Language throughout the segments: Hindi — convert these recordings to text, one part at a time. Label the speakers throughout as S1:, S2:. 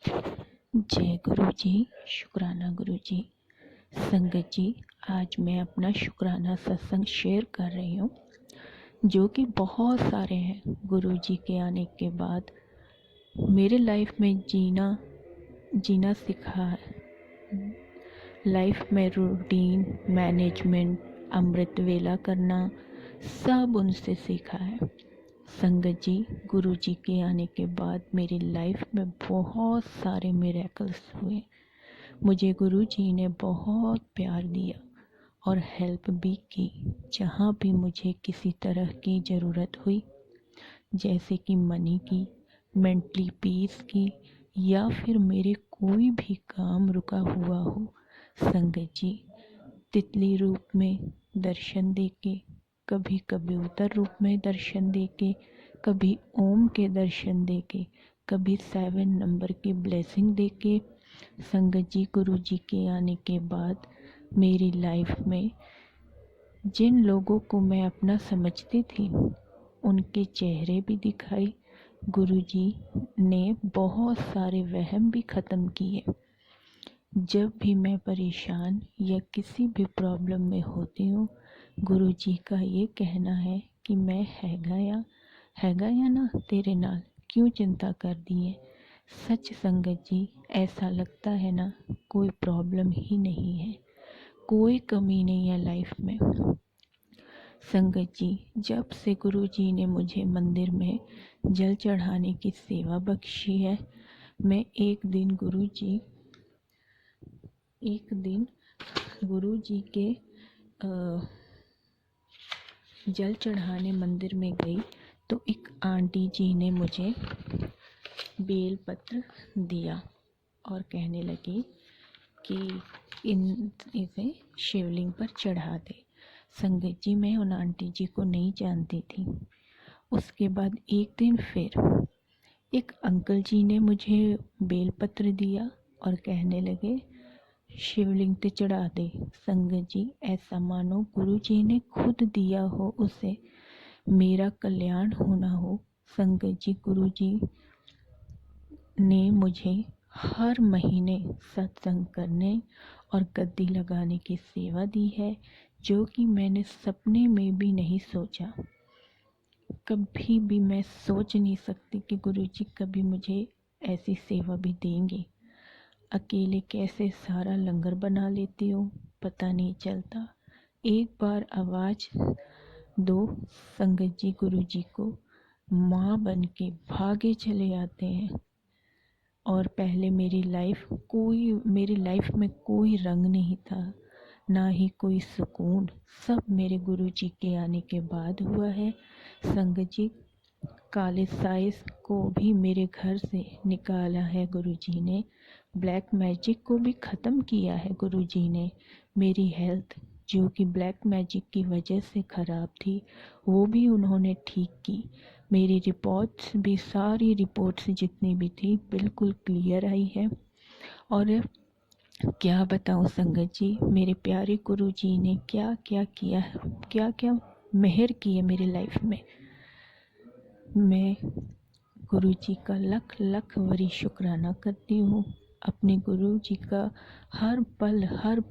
S1: जय गुरु जी। शुक्राना गुरु जी। संगत जी, आज मैं अपना शुक्राना सत्संग शेयर कर रही हूँ, जो कि बहुत सारे हैं। गुरु जी के आने के बाद मेरे लाइफ में जीना सीखा है। लाइफ में रूटीन मैनेजमेंट, अमृत वेला करना, सब उनसे सीखा है। संगत जी, गुरु जी के आने के बाद मेरी लाइफ में बहुत सारे मिरेकल्स हुए। मुझे गुरु जी ने बहुत प्यार दिया और हेल्प भी की, जहाँ भी मुझे किसी तरह की ज़रूरत हुई, जैसे कि मनी की, मेंटली पीस की, या फिर मेरे कोई भी काम रुका हुआ हो। संगत जी, तितली रूप में दर्शन देके, कभी कबूतर रूप में दर्शन देके, कभी ओम के दर्शन देके, कभी 7 नंबर की ब्लेसिंग देके, संगत जी, गुरु जी के आने के बाद मेरी लाइफ में जिन लोगों को मैं अपना समझती थी, उनके चेहरे भी दिखाई। गुरु जी ने बहुत सारे वहम भी ख़त्म किए। जब भी मैं परेशान या किसी भी प्रॉब्लम में होती हूँ, गुरु जी का ये कहना है कि मैं हैगा या ना तेरे नाल, क्यों चिंता कर दिए। सच संगत जी, ऐसा लगता है ना कोई प्रॉब्लम ही नहीं है, कोई कमी नहीं है लाइफ में। संगत जी, जब से गुरु जी ने मुझे मंदिर में जल चढ़ाने की सेवा बख्शी है, मैं एक दिन गुरु जी के जल चढ़ाने मंदिर में गई तो एक आंटी जी ने मुझे बेल पत्र दिया और कहने लगी कि इसे शिवलिंग पर चढ़ा दे। संगत जी, मैं उन आंटी जी को नहीं जानती थी। उसके बाद एक दिन फिर एक अंकल जी ने मुझे बेल पत्र दिया और कहने लगे शिवलिंग पे चढ़ा दे। संगत जी, ऐसा मानो गुरु जी ने खुद दिया हो, उसे मेरा कल्याण होना हो। संगत जी, गुरु जी ने मुझे हर महीने सत्संग करने और गद्दी लगाने की सेवा दी है, जो कि मैंने सपने में भी नहीं सोचा। कभी भी मैं सोच नहीं सकती कि गुरु जी कभी मुझे ऐसी सेवा भी देंगे। अकेले कैसे सारा लंगर बना लेती हूँ, पता नहीं चलता। एक बार आवाज़ दो संगत जी, गुरु जी को माँ बन के भागे चले आते हैं। और पहले मेरी लाइफ में कोई रंग नहीं था, ना ही कोई सुकून। सब मेरे गुरु जी के आने के बाद हुआ है। संगत जी, काले साइज को भी मेरे घर से निकाला है गुरु जी ने। ब्लैक मैजिक को भी ख़त्म किया है गुरु जी ने। मेरी हेल्थ, जो कि ब्लैक मैजिक की वजह से ख़राब थी, वो भी उन्होंने ठीक की। मेरी रिपोर्ट्स भी, सारी रिपोर्ट्स जितनी भी थी, बिल्कुल क्लियर आई है। और क्या बताऊं संगत जी, मेरे प्यारे गुरु जी ने क्या क्या किया है, क्या क्या मेहर की है मेरी लाइफ में। मैं गुरु जी का लख लख वरी शुक्राना करती हूँ। अपने गुरु जी का हर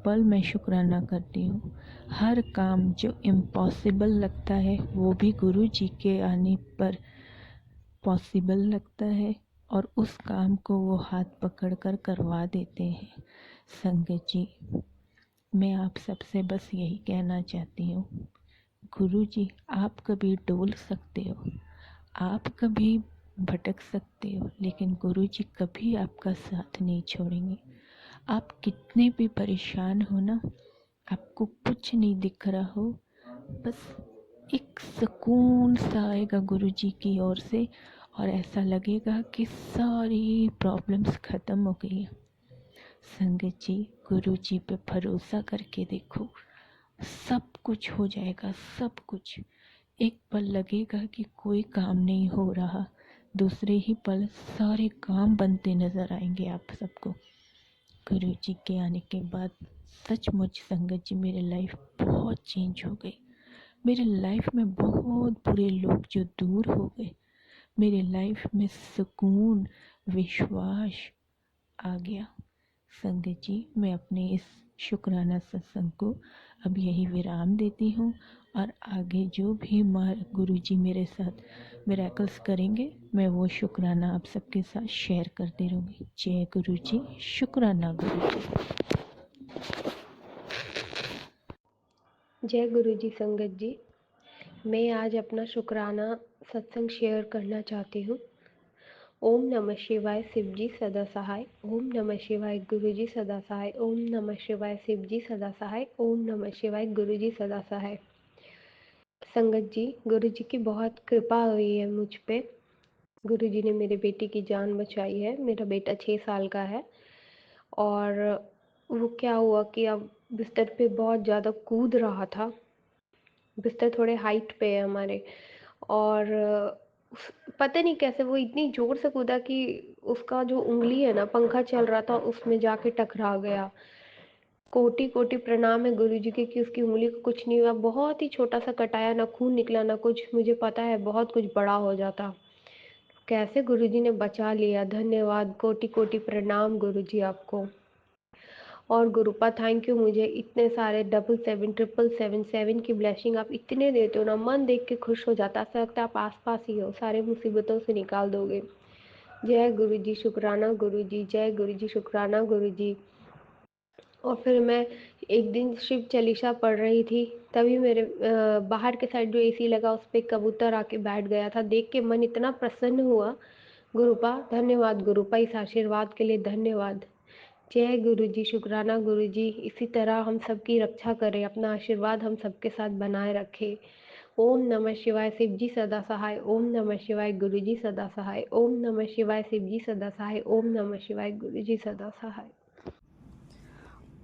S1: पल मैं शुक्राना करती हूँ। हर काम जो इम्पॉसिबल लगता है, वो भी गुरु जी के आने पर पॉसिबल लगता है, और उस काम को वो हाथ पकड़कर करवा देते हैं। संगत जी, मैं आप सबसे बस यही कहना चाहती हूँ, गुरु जी, आप कभी डोल सकते हो, आप कभी भटक सकते हो, लेकिन गुरु जी कभी आपका साथ नहीं छोड़ेंगे। आप कितने भी परेशान हो ना, आपको कुछ नहीं दिख रहा हो, बस एक सुकून सा आएगा गुरु जी की ओर से, और ऐसा लगेगा कि सारी प्रॉब्लम्स ख़त्म हो गई हैं। संगत जी, गुरु जी पे भरोसा करके देखो, सब कुछ हो जाएगा, सब कुछ। एक पल लगेगा कि कोई काम नहीं हो रहा, दूसरे ही पल सारे काम बनते नज़र आएंगे आप सबको। गुरु जी के आने के बाद सचमुच संगत जी, मेरी लाइफ बहुत चेंज हो गई। मेरे लाइफ में बहुत बुरे लोग जो दूर हो गए। मेरे लाइफ में सुकून, विश्वास आ गया। संगत जी, मैं अपने इस शुक्राना सत्संग को अब यही विराम देती हूँ और आगे जो भी गुरु जी मेरे साथ मिरेकल्स करेंगे मैं वो शुक्राना आप सबके साथ शेयर करती रहूँगी। जय गुरु जी, शुक्राना गुरु जी।
S2: जय गुरु जी। संगत जी, मैं आज अपना शुक्राना सत्संग शेयर करना चाहती हूँ। ओम नमः शिवाय, शिव जी सदा सहाय। ओम नमः शिवाय, गुरु जी सदा सहाय। ओम नमः शिवाय, शिव जी सदा सहाय। ओम नमः शिवाय, गुरु जी सदा सहाय। संगत जी, गुरु जी की बहुत कृपा हुई है मुझ पे। गुरु जी ने मेरे बेटे की जान बचाई है। मेरा बेटा 6 साल का है और वो क्या हुआ कि अब बिस्तर पे बहुत ज़्यादा कूद रहा था। बिस्तर थोड़े हाइट पे है हमारे और पता नहीं कैसे वो इतनी ज़ोर से कूदा कि उसका जो उँगली है ना, पंखा चल रहा था उसमें जाके टकरा गया। कोटि कोटि प्रणाम है गुरु जी के कि उसकी उँगली को कुछ नहीं हुआ। बहुत ही छोटा सा कटाया, ना खून निकला ना कुछ। मुझे पता है बहुत कुछ बड़ा हो जाता। कैसे गुरु जी ने बचा लिया। धन्यवाद, कोटि कोटि प्रणाम गुरु जी आपको। और गुरुपा थैंक यू, मुझे इतने सारे 77777 की ब्लेसिंग आप इतने देते हो ना, मन देख के खुश हो जाता। ऐसा लगता है आप आसपास ही हो, सारे मुसीबतों से निकाल दोगे। जय गुरु जी, शुक्राना गुरु जी। जय गुरु जी, शुक्राना गुरु जी। और फिर मैं एक दिन शिव चालीसा पढ़ रही थी, तभी मेरे बाहर के साइड जो एसी लगा उस पर कबूतर आके बैठ गया था। देख के मन इतना प्रसन्न हुआ। गुरुपा धन्यवाद, गुरुपा इस आशीर्वाद के लिए धन्यवाद। जय गुरु जी, शुक्राना गुरु जी। इसी तरह हम सबकी रक्षा करें, अपना आशीर्वाद हम सबके साथ बनाए रखें। ओम नमः शिवाय, शिव जी सदा सहाय। ओम नमः शिवाय, गुरु जी सदा सहाय। ओम नमः शिवाय, शिव जी सदा सहाय। ओम नमः शिवाय, गुरु जी सदा सहाय।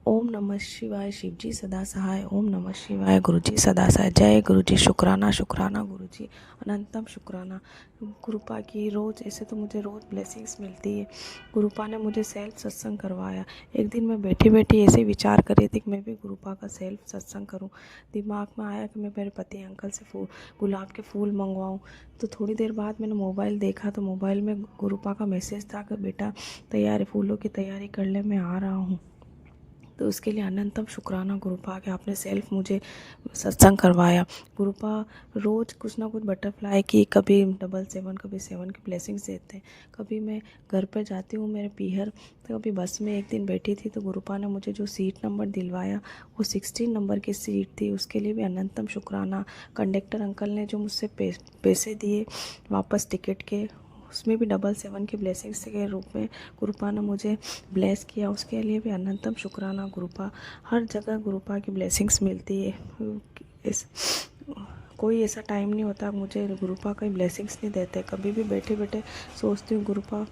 S3: ओम नमः शिवाय, शिव जी सदा सहाय। ओम नमः शिवाय, गुरु जी सदा सहाय। जय गुरु जी, शुक्राना शुक्राना गुरु जी, अनंतम शुक्राना। गुरुपा की रोज़ ऐसे तो मुझे रोज़ ब्लेसिंग्स मिलती है। गुरुपा ने मुझे सेल्फ सत्संग करवाया। एक दिन मैं बैठी बैठी ऐसे विचार कर रही थी कि मैं भी गुरुपा का सेल्फ सत्संग करूं। दिमाग में आया कि मैं मेरे पति अंकल से गुलाब के फूल मंगवाऊं। तो थोड़ी देर बाद मैंने मोबाइल देखा तो मोबाइल में गुरुपा का मैसेज था कि बेटा तैयारी, फूलों की तैयारी कर ले, मैं आ रहा हूँ। तो उसके लिए अनंतम शुक्राना गुरुपा कि आपने सेल्फ मुझे सत्संग करवाया। गुरुपा रोज़ कुछ ना कुछ बटरफ्लाई की, कभी 777 कभी 7 की ब्लेसिंग्स देते हैं। कभी मैं घर पर जाती हूँ मेरे पीहर, तो कभी बस में एक दिन बैठी थी तो गुरुपा ने मुझे जो सीट नंबर दिलवाया वो 16 नंबर की सीट थी। उसके लिए भी अनंतम शुक्राना। कंडक्टर अंकल ने जो मुझसे पैसे दिए वापस टिकट के, उसमें भी 777 की ब्लेसिंग्स के रूप में गुरुपा ने मुझे ब्लेस किया। उसके लिए भी अनंतम शुक्राना गुरुपा। हर जगह गुरुपा की ब्लेसिंग्स मिलती है। इस कोई ऐसा टाइम नहीं होता मुझे गुरुपा का ब्लेसिंग्स नहीं देते। कभी भी बैठे बैठे सोचती हूँ गुरुपा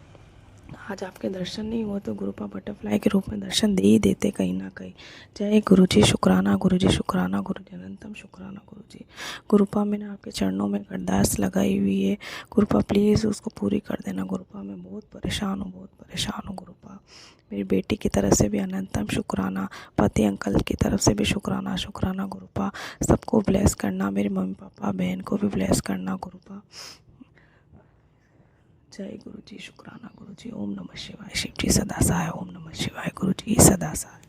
S3: आज आपके दर्शन नहीं हुआ तो गुरुपा बटरफ्लाई के रूप में दर्शन दे ही देते कहीं ना कहीं। जय गुरु जी, शुक्राना गुरु जी, शुक्राना गुरु जी, अनंतम शुक्राना गुरु जी। गुरुपा मैंने आपके चरणों में अरदास लगाई हुई है, गुरुपा प्लीज़ उसको पूरी कर देना। गुरुपा मैं बहुत परेशान हूँ, बहुत परेशान हूँ गुरुपा। मेरी बेटी की तरफ से भी अनंतम शुक्राना, पति अंकल की तरफ से भी शुक्राना शुक्राना गुरुपा। सबको ब्लेस करना, मेरे मम्मी पापा बहन को भी ब्लेस करना गुरुपा। जय गुरु जी, शुक्राना गुरु जी। ओम नमः शिवाय, शिव जी सदा सहाय। ओम नमः शिवाय, गुरु जी सदा सहाय।